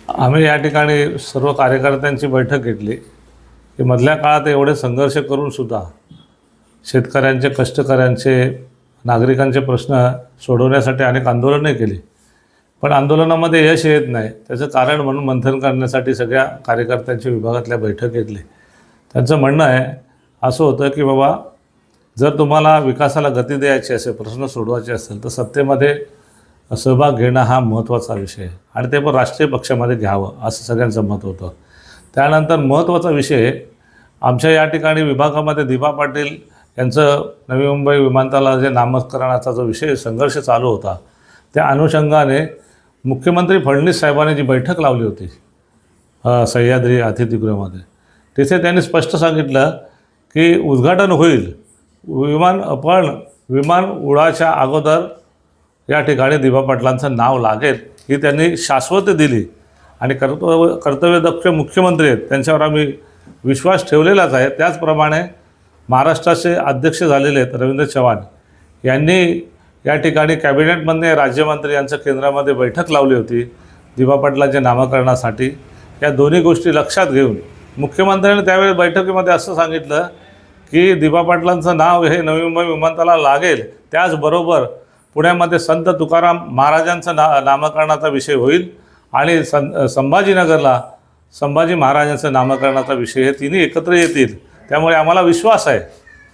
आम्ही या ठिकाणी सर्व कार्यकर्त्यांची बैठक घेतली की मधल्या काळात एवढे संघर्ष करूनसुद्धा शेतकऱ्यांचे, कष्टकऱ्यांचे, नागरिकांचे प्रश्न सोडवण्यासाठी अनेक आंदोलने केली, पण आंदोलनामध्ये यश येत नाही. त्याचं कारण म्हणून मंथन करण्यासाठी सगळ्या कार्यकर्त्यांच्या विभागातल्या बैठक घेतली. त्यांचं म्हणणं आहे असं होतं की बाबा, जर तुम्हाला विकासाला गती द्यायची असेल, प्रश्न सोडवायचे असेल, तर सत्तेमध्ये सहभाग घेणं हा महत्त्वाचा विषय आहे आणि ते पण राष्ट्रीय पक्षामध्ये घ्यावं असं सगळ्यांचं मत होतं. त्यानंतर महत्त्वाचा विषय आमच्या या ठिकाणी विभागामध्ये दिबा पाटील यांचं नवी मुंबई विमानतळाचे नामकरणाचा जो विषय संघर्ष चालू होता, त्या अनुषंगाने मुख्यमंत्री फडणवीस साहेबांनी जी बैठक लावली होती सह्याद्री अतिथीगृहामध्ये, तिथे त्यांनी स्पष्ट सांगितलं की उद्घाटन होईल, पण विमान उडाच्या अगोदर या ठिकाणी दिबा पाटलांचं नाव लागेल ही त्यांनी शाश्वती दिली आणि कर्तव्यदक्ष मुख्यमंत्री आहेत, त्यांच्यावर आम्ही विश्वास ठेवलेलाच आहे. त्याचप्रमाणे महाराष्ट्राचे अध्यक्ष झालेले आहेत रवींद्र चव्हाण यांनी या ठिकाणी कॅबिनेटमध्ये राज्यमंत्री यांचं केंद्रामध्ये बैठक लावली होती दिबा पाटलांच्या नामकरणासाठी. या दोन्ही गोष्टी लक्षात घेऊन मुख्यमंत्र्यांनी त्यावेळेस बैठकीमध्ये असं सांगितलं की दिबा पाटलांचं नाव हे नवी मुंबई विमानतळाला लागेल, त्याचबरोबर पुण्यामध्ये संत तुकाराम महाराजांचं नामकरणाचा विषय होईल आणि संभाजीनगरला संभाजी महाराजांचं नामकरणाचा विषय, हे तिन्ही एकत्र येतील. त्यामुळे आम्हाला विश्वास आहे,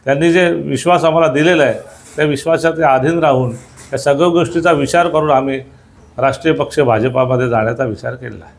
त्यांनी जे विश्वास आम्हाला दिलेला आहे त्या विश्वासाच्या अधीन राहून या सगळ्या गोष्टीचा विचार करून आम्ही राष्ट्रीय पक्ष भाजपामध्ये जाण्याचा विचार केलेला आहे.